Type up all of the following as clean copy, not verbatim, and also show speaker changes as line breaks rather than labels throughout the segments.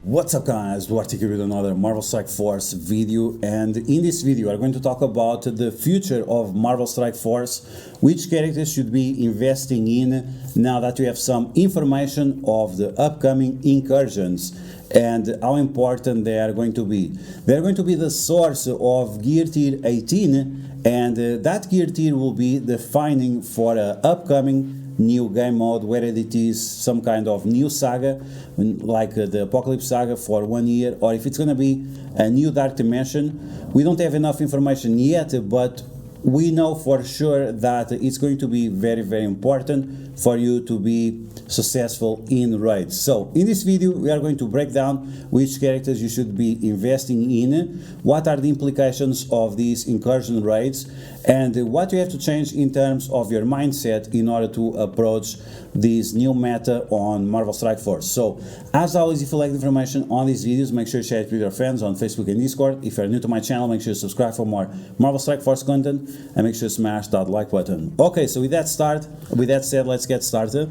What's up guys, DuArktik with another Marvel Strike Force video, and in this video I'm going to talk about the future of Marvel Strike Force, which characters should be investing in now that we have some information of the upcoming incursions and how important they are going to be. They're going to be the source of Gear Tier 18, and that Gear Tier will be defining for an upcoming new game mode, whether it is some kind of new saga like the Apocalypse Saga for 1 year, or if it's going to be a new Dark Dimension. We don't have enough information yet, but we know for sure that it's going to be very, very important for you to be successful in raids. So in this video we are going to break down which characters you should be investing in, what are the implications of these incursion raids, and what you have to change in terms of your mindset in order to approach this new meta on Marvel Strike Force. So as always, if you like the information on these videos, make sure you share it with your friends on Facebook and Discord. If you're new to my channel, make sure you subscribe for more Marvel Strike Force content, and make sure you smash that like button. Okay, so with that said, let's get started.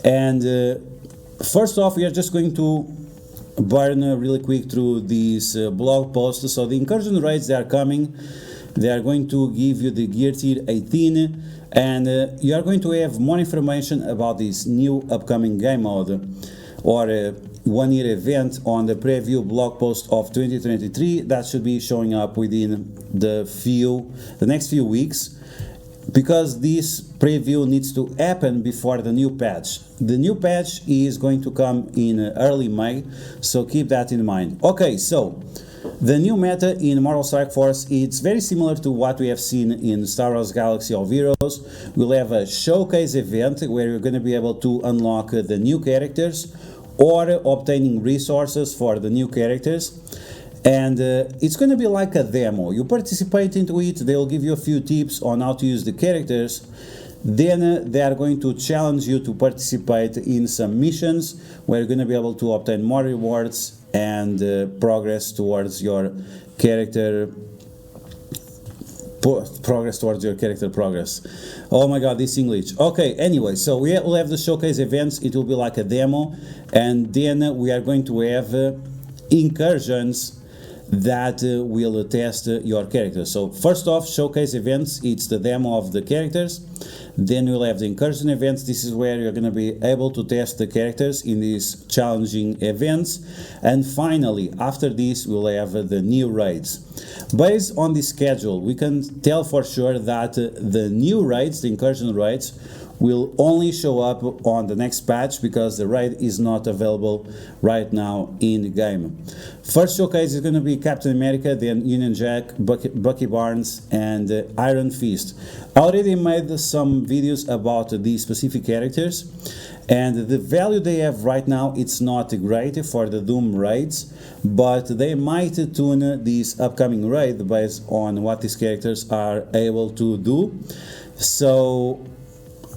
And first off, we are just going to burn really quick through these blog posts. So the incursion raids, they are coming. They are going to give you the Gear Tier 18, and you are going to have more information about this new upcoming game mode or 1 year event on the preview blog post of 2023 that should be showing up within the next few weeks, because this preview needs to happen before the new patch. The new patch is going to come in early May, so keep that in mind. Okay, so the new meta in Marvel Strike Force, it's very similar to what we have seen in Star Wars Galaxy of Heroes. We'll have a showcase event where you're going to be able to unlock the new characters or obtaining resources for the new characters. And it's going to be like a demo. You participate into it, they'll give you a few tips on how to use the characters. Then they are going to challenge you to participate in some missions where you're going to be able to obtain more rewards and progress towards your character progress. Oh my god, this English. Okay, anyway, so we'll have the showcase events. It will be like a demo, and then we are going to have incursions that will test your characters. So first off, showcase events, it's the demo of the characters. Then we'll have the incursion events. This is where you're going to be able to test the characters in these challenging events. And finally, after this, we'll have the new raids. Based on this schedule, we can tell for sure that the new raids, the incursion raids, will only show up on the next patch, because the raid is not available right now in the game. First showcase is going to be Captain America, then Union Jack, Bucky Barnes, and Iron Fist. I already made some videos about these specific characters, and the value they have right now, it's not great for the Doom raids, but they might tune this upcoming raid based on what these characters are able to do. So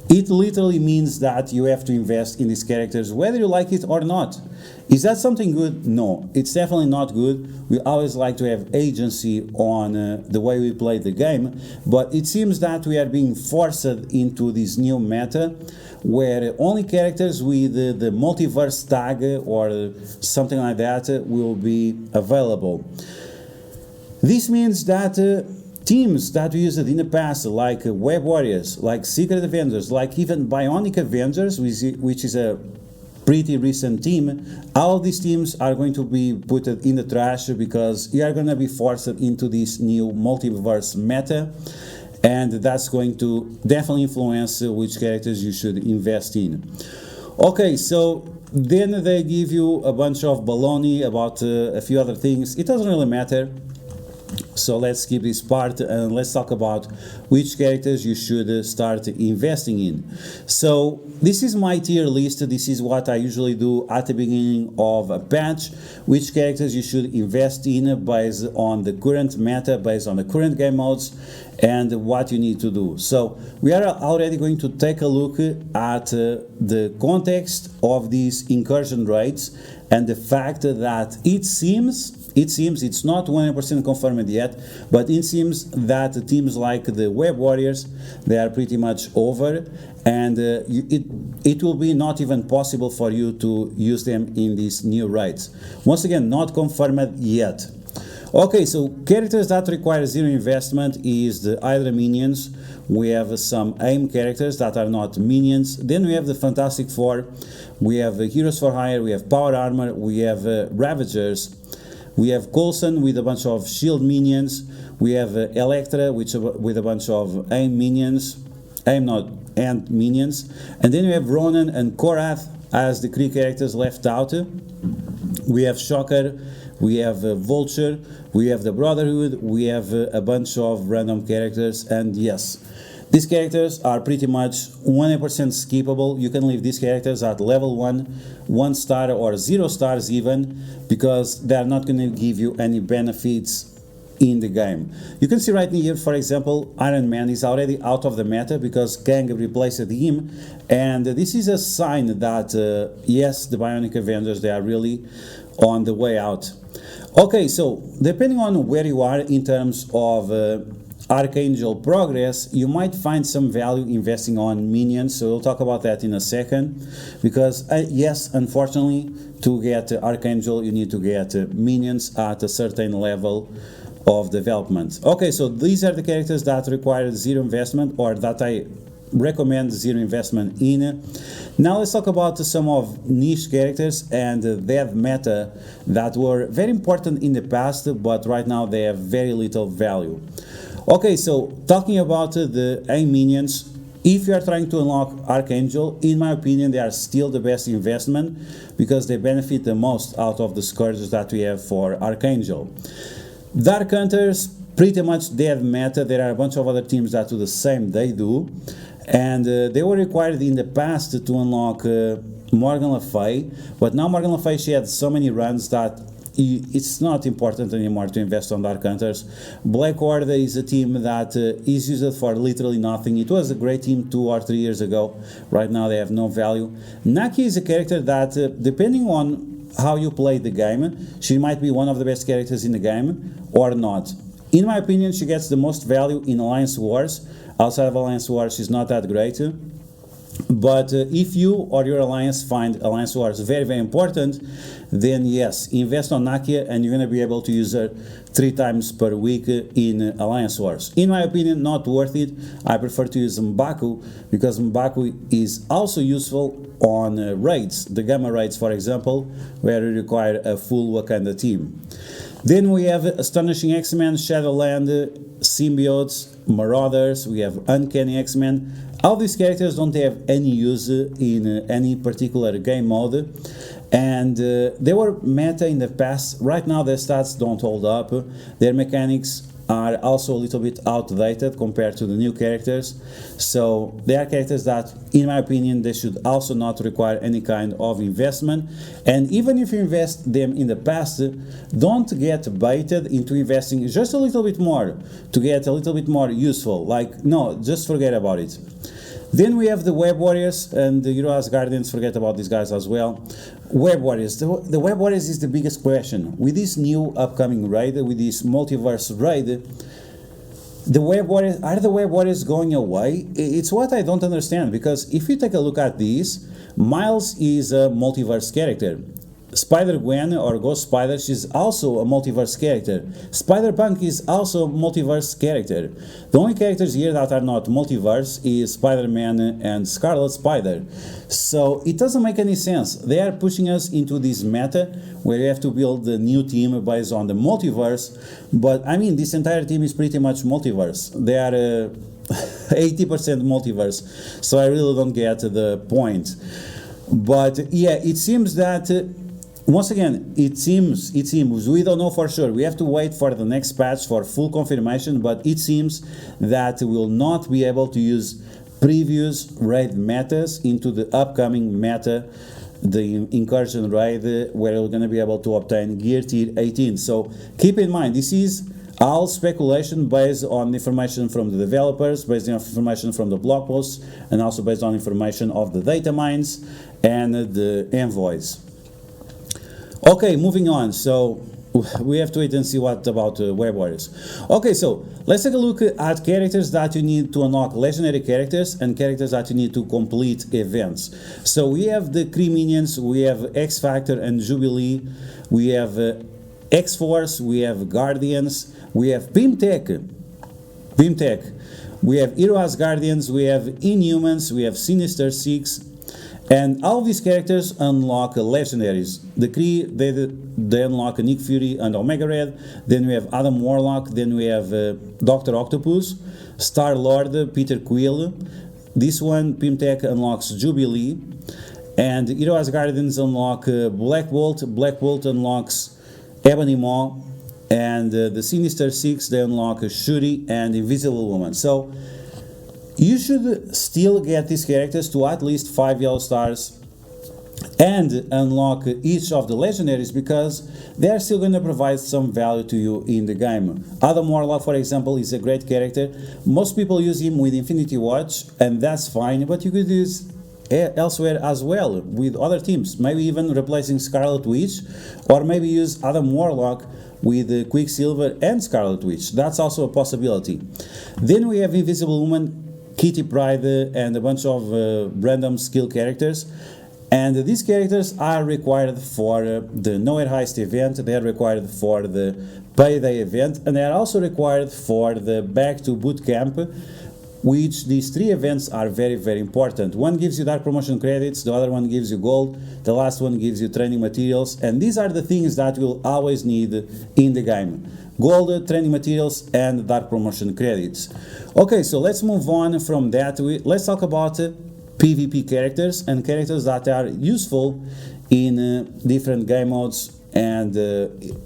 it literally means that you have to invest in these characters whether you like it or not. Is that something good? No, it's definitely not good. We always like to have agency on the way we play the game, but it seems that we are being forced into this new meta where only characters with the Multiverse tag or something like that will be available. This means that teams that we used in the past, like Web Warriors, like Secret Avengers, like even Bionic Avengers, which is a pretty recent team, all of these teams are going to be put in the trash, because you are going to be forced into this new multiverse meta, and that's going to definitely influence which characters you should invest in. Okay, so then they give you a bunch of baloney about a few other things. It doesn't really matter. So let's skip this part and let's talk about which characters you should start investing in. So this is my tier list. This is what I usually do at the beginning of a patch, which characters you should invest in based on the current meta, based on the current game modes, and what you need to do. So we are already going to take a look at the context of these incursion rates and the fact that it seems it's not 100% confirmed yet, but it seems that teams like the Web Warriors, they are pretty much over, and it will be not even possible for you to use them in these new raids. Once again, not confirmed yet. Okay, so characters that require zero investment is the Hydra minions. We have some AIM characters that are not minions. Then we have the Fantastic Four. We have Heroes for Hire. We have Power Armor. We have Ravagers. We have Coulson with a bunch of shield minions. We have Elektra with a bunch of AIM minions. And minions. And then we have Ronan and Korath as the Kree characters left out. We have Shocker. We have Vulture, we have the Brotherhood, we have a bunch of random characters, and yes, these characters are pretty much 100% skippable. You can leave these characters at level 1 star or 0 stars even, because they are not going to give you any benefits in the game. You can see right here, for example, Iron Man is already out of the meta because Kang replaced him, and this is a sign that yes, the Bionic Avengers, they are really on the way out. Okay, so depending on where you are in terms of Archangel progress, you might find some value investing on minions, so we'll talk about that in a second, because yes, unfortunately, to get Archangel you need to get minions at a certain level of development. Okay, so these are the characters that require zero investment, or that I recommend zero investment in. Now let's talk about some of niche characters and dev meta that were very important in the past, but right now they have very little value. Okay, so talking about the AIM minions, if you are trying to unlock Archangel, in my opinion they are still the best investment because they benefit the most out of the scourges that we have for Archangel. Dark Hunters, pretty much dev meta. There are a bunch of other teams that do the same they do, and they were required in the past to unlock Morgan Le Fay, but now Morgan Le Fay, she had so many runs that it's not important anymore to invest on Dark Hunters. Black Order is a team that is used for literally nothing. It was a great team 2 or 3 years ago. Right now they have no value. Naki is a character that, depending on how you play the game, she might be one of the best characters in the game or not. In my opinion, she gets the most value in Alliance Wars. Outside of Alliance Wars, she's not that great. But if you or your alliance find Alliance Wars very, very important, then yes, invest on Nakia and you're going to be able to use her 3 times per week in Alliance Wars. In my opinion, not worth it. I prefer to use M'Baku because M'Baku is also useful on raids, the Gamma raids for example, where you require a full Wakanda team. Then we have Astonishing X-Men, Shadowland, Symbiotes, Marauders, we have Uncanny X-Men. All these characters don't have any use in any particular game mode, and they were meta in the past. Right now their stats don't hold up, their mechanics are also a little bit outdated compared to the new characters, so they are characters that, in my opinion, they should also not require any kind of investment. And even if you invest them in the past, don't get baited into investing just a little bit more to get a little bit more useful. Like, no, just forget about it. Then we have the Web Warriors and the Hero Asgardians. Forget about these guys as well. Web Warriors. The Web Warriors is the biggest question. With this new upcoming raid, with this Multiverse raid, the Web Warriors, are the Web Warriors going away? It's what I don't understand, because if you take a look at these, Miles is a Multiverse character. Spider-Gwen or Ghost Spider, she's also a Multiverse character. Spider-Punk is also a Multiverse character. The only characters here that are not Multiverse is Spider-Man and Scarlet Spider. So it doesn't make any sense. They are pushing us into this meta where you have to build a new team based on the Multiverse. But I mean, this entire team is pretty much Multiverse. They are 80% Multiverse. So I really don't get the point. But yeah, it seems that once again, it seems, we don't know for sure. We have to wait for the next patch for full confirmation, but it seems that we will not be able to use previous raid metas into the upcoming meta, the incursion raid, where we're going to be able to obtain gear tier 18. So keep in mind, this is All speculation based on information from the developers, based on information from the blog posts, and also based on information of the data mines and the envoys. Okay, moving on. So we have to wait and see what about Web Warriors. Okay, so let's take a look at characters that you need to unlock legendary characters and characters that you need to complete events. So we have the Kree minions, we have X Factor and Jubilee, we have X-Force, we have Guardians, we have Pimtech, we have Hero Asgardians, we have Inhumans, we have Sinister Six, and all of these characters unlock legendaries. The Kree, they unlock Nick Fury and Omega Red, then we have Adam Warlock, then we have Dr. Octopus, Star-Lord, Peter Quill, this one, Pimtech, unlocks Jubilee, and Hero Asgardians unlock Black Bolt, Black Bolt unlocks Ebony Maw, and the Sinister Six, they unlock Shuri and Invisible Woman. So you should still get these characters to at least 5 yellow stars and unlock each of the legendaries, because they are still going to provide some value to you in the game. Adam Warlock, for example, is a great character. Most people use him with Infinity Watch, and that's fine, but you could use elsewhere as well with other teams, maybe even replacing Scarlet Witch, or maybe use Adam Warlock with Quicksilver and Scarlet Witch. That's also a possibility. Then we have Invisible Woman, Kitty Pryde, and a bunch of random skill characters, and these characters are required for the Nowhere Heist event, they are required for the Payday event, and they are also required for the Back to Boot Camp, which these 3 events are very, very important. One gives you Dark Promotion credits, the other one gives you gold, the last one gives you training materials, and these are the things that you'll always need in the game. Gold, training materials, and Dark Promotion credits. Okay, so let's move on from that. Let's talk about PvP characters and characters that are useful in different game modes, and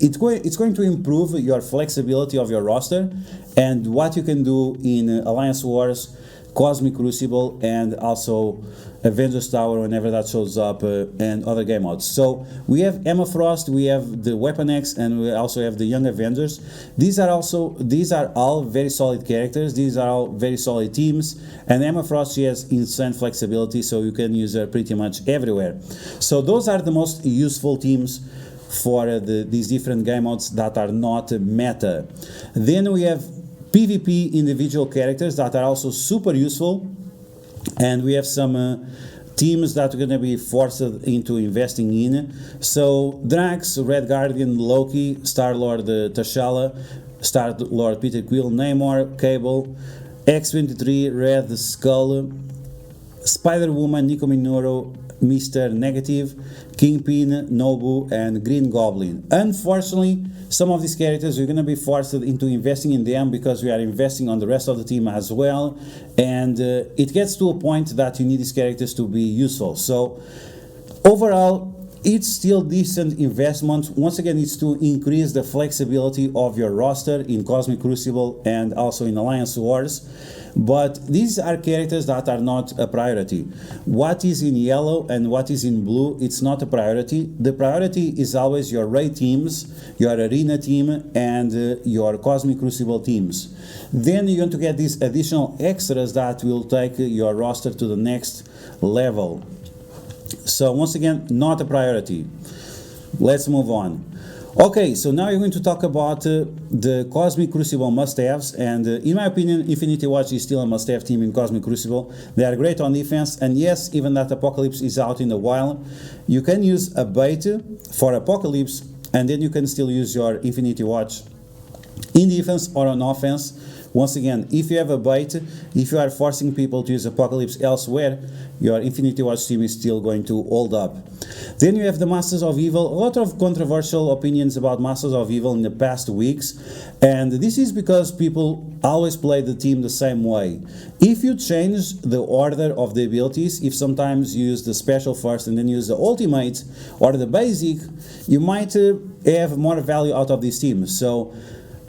it's going to improve your flexibility of your roster and what you can do in Alliance Wars, Cosmic Crucible, and also Avengers Tower whenever that shows up, and other game modes. So we have Emma Frost, we have the Weapon X, and we also have the Young Avengers. These are all very solid characters, these are all very solid teams, and Emma Frost, she has insane flexibility, so you can use her pretty much everywhere. So those are the most useful teams for these different game modes that are not meta. Then we have PvP individual characters that are also super useful, and we have some teams that are going to be forced into investing in. So Drax, Red Guardian, Loki, Star-Lord T'Challa, Star-Lord Peter Quill, Namor, Cable, X-23, Red Skull, Spider-Woman, Nico Minoru, Mr. Negative, Kingpin, Nobu, and Green Goblin. Unfortunately, some of these characters we're going to be forced into investing in them because we are investing on the rest of the team as well, and it gets to a point that you need these characters to be useful. So overall, it's still decent investment. Once again, it's to increase the flexibility of your roster in Cosmic Crucible and also in Alliance Wars. But these are characters that are not a priority. What is in yellow and what is in blue, it's not a priority. The priority is always your raid teams, your arena team, and your Cosmic Crucible teams. Then you're going to get these additional extras that will take your roster to the next level. So once again, not a priority. Let's move on. Okay, so now we're going to talk about the Cosmic Crucible must-haves, and in my opinion, Infinity Watch is still a must-have team in Cosmic Crucible. They are great on defense, and yes, even that Apocalypse is out in a while, you can use a bait for Apocalypse, and then you can still use your Infinity Watch in defense or on offense. Once again, if you have a bait, if you are forcing people to use Apocalypse elsewhere, your Infinity Watch team is still going to hold up. Then you have the Masters of Evil. A lot of controversial opinions about Masters of Evil in the past weeks, and this is because people always play the team the same way. If you change the order of the abilities, if sometimes you use the special first and then use the ultimate or the basic, you might have more value out of this team. So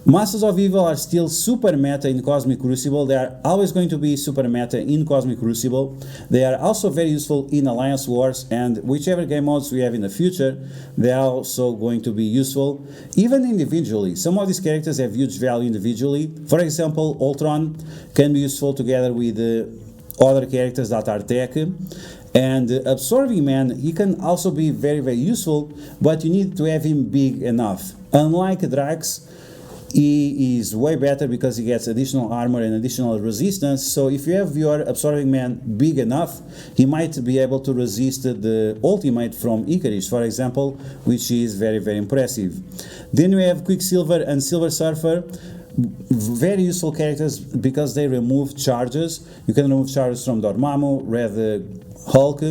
Masters of Evil are still super meta in Cosmic Crucible. They are always going to be super meta in Cosmic Crucible. They are also very useful in Alliance Wars, and whichever game modes we have in the future, they are also going to be useful, even individually. Some of these characters have huge value individually. For example, Ultron can be useful together with other characters that are tech. And Absorbing Man, he can also be very, very useful, but you need to have him big enough. Unlike Drax, he is way better because he gets additional armor and additional resistance. So if you have your Absorbing Man big enough, he might be able to resist the ultimate from Icarus, for example, which is very, very impressive. Then we have Quicksilver and Silver Surfer. Very useful characters because they remove charges. You can remove charges from Dormammu, Red Hulk,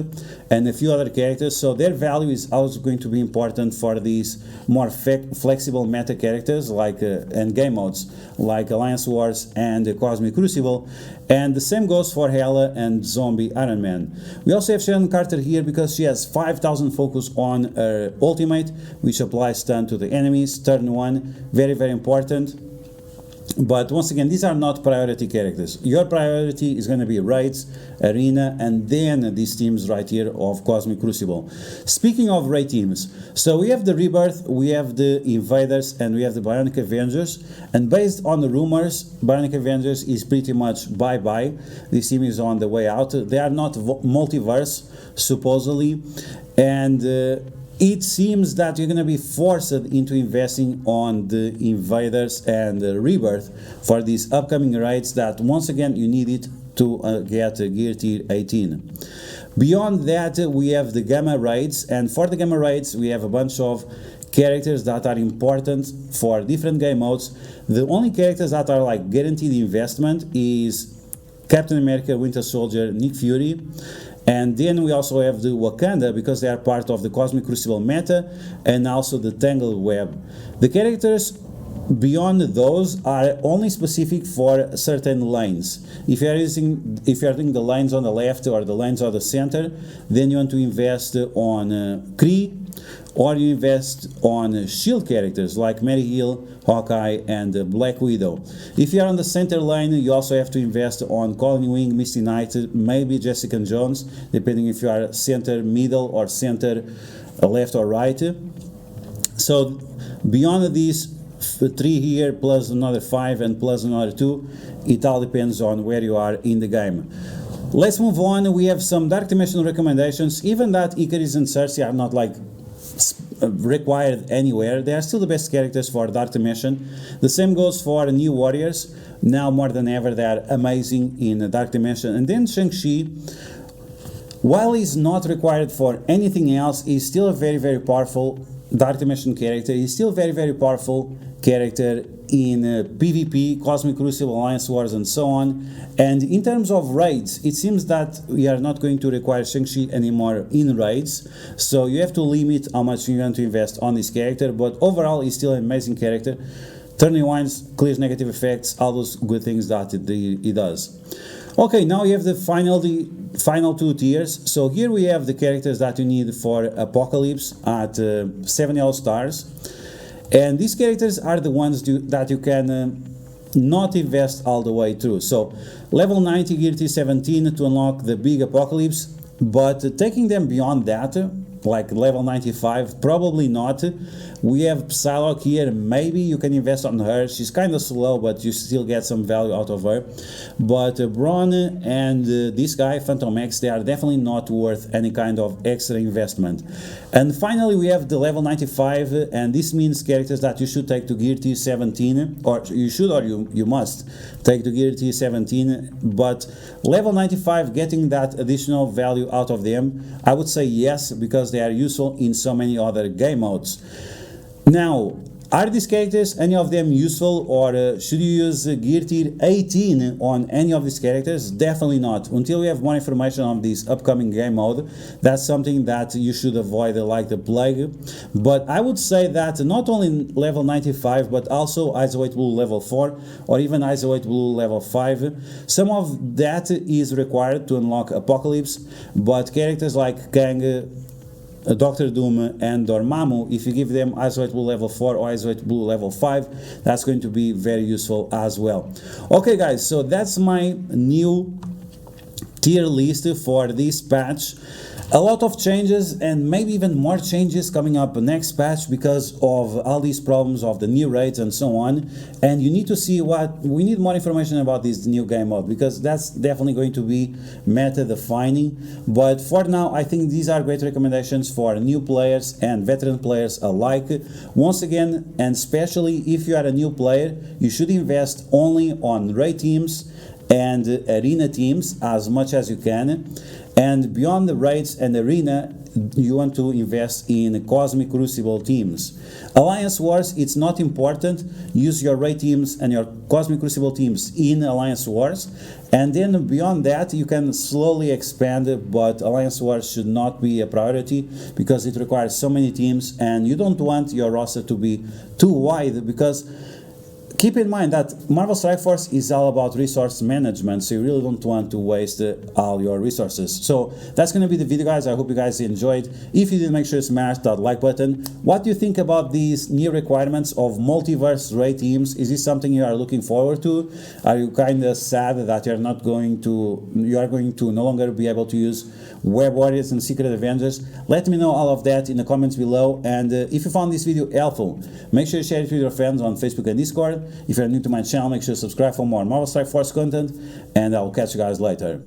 and a few other characters, so their value is also going to be important for these more flexible meta characters like and game modes like Alliance Wars and Cosmic Crucible, and the same goes for Hela and Zombie Iron Man. We also have Sharon Carter here because she has 5000 focus on her ultimate, which applies stun to the enemies, turn 1, very, very important. But once again, these are not priority characters. Your priority is going to be Raids, Arena, and then these teams right here of Cosmic Crucible. Speaking of raid teams, so we have the Rebirth, we have the Invaders, and we have the Bionic Avengers. And based on the rumors, Bionic Avengers is pretty much bye-bye. This team is on the way out. They are not Multiverse, supposedly. And it seems that you're going to be forced into investing on the Invaders and the Rebirth for these upcoming raids that, once again, you need it to get Gear Tier 18. Beyond that, we have the Gamma raids, and for the Gamma raids, we have a bunch of characters that are important for different game modes. The only characters that are like guaranteed investment is Captain America, Winter Soldier, Nick Fury. And then we also have the Wakanda because they are part of the Cosmic Crucible meta, and also the Tangled Web. The characters beyond those are only specific for certain lanes. If you are doing the lanes on the left or the lanes on the center, then you want to invest on Kree, or you invest on shield characters like Mary Hill, Hawkeye, and Black Widow. If you are on the center lane, you also have to invest on Colin Wing, Misty Knight, maybe Jessica Jones, depending if you are center middle or center left or right. So beyond these 3 here, plus another 5 and plus another 2, it all depends on where you are in the game. Let's move on. We have some Dark Dimension recommendations. Even that Icarus and Cersei are not like required anywhere, they are still the best characters for Dark Dimension. The same goes for New Warriors. Now more than ever they are amazing in Dark Dimension. And then Shang-Chi, while he's not required for anything else, he's still a very, very powerful Dark Dimension character. He's still very, very powerful character in PvP, Cosmic Crucible, Alliance Wars, and so on. And in terms of raids, it seems that we are not going to require Shang-Chi anymore in raids, so you have to limit how much you want to invest on this character, but overall he's still an amazing character. Turning winds, clears negative effects, all those good things that he does. Okay, now you have the final 2 tiers. So here we have the characters that you need for Apocalypse at 7 yellow stars. And these characters are the ones that you can not invest all the way through. So level 90 Gear Tier 17 to unlock the big Apocalypse, but taking them beyond that, like level 95, probably not. We have Psylocke here, maybe you can invest on her. She's kind of slow, but you still get some value out of her. But Braun and this guy, Phantom X, they are definitely not worth any kind of extra investment. And finally we have the level 95, and this means characters that you should take to Gear Tier 17, or you should, or you must take to Gear Tier 17, but level 95, getting that additional value out of them, I would say yes, because they are useful in so many other game modes. Now, are these characters, any of them useful, or should you use Gear Tier 18 on any of these characters? Definitely not. Until we have more information on this upcoming game mode, that's something that you should avoid like the plague. But I would say that not only level 95, but also Isolate Blue level 4, or even Isolate Blue level 5. Some of that is required to unlock Apocalypse, but characters like Kang, Dr. Doom and Dormammu, if you give them Isolate Blue level 4 or Isolate Blue level 5, that's going to be very useful as well. Okay guys, so that's my new tier list for this patch. A lot of changes and maybe even more changes coming up next patch because of all these problems of the new raids and so on. And you need to see we need more information about this new game mode, because that's definitely going to be meta defining. But for now, I think these are great recommendations for new players and veteran players alike. Once again, and especially if you are a new player, you should invest only on raid teams and arena teams as much as you can. And beyond the raids and arena, you want to invest in Cosmic Crucible teams. Alliance Wars, it's not important. Use your raid teams and your Cosmic Crucible teams in Alliance Wars. And then beyond that, you can slowly expand, but Alliance Wars should not be a priority because it requires so many teams and you don't want your roster to be too wide, because keep in mind that Marvel Strike Force is all about resource management, so you really don't want to waste all your resources. So that's going to be the video, guys. I hope you guys enjoyed. If you did, make sure to smash that like button. What do you think about these new requirements of multiverse raid teams? Is this something you are looking forward to? Are you kind of sad that you are going to no longer be able to use Web Warriors and Secret Avengers? Let me know all of that in the comments below. And if you found this video helpful, make sure to share it with your friends on Facebook and Discord. If you're new to my channel, make sure to subscribe for more Marvel Strike Force content, and I'll catch you guys later.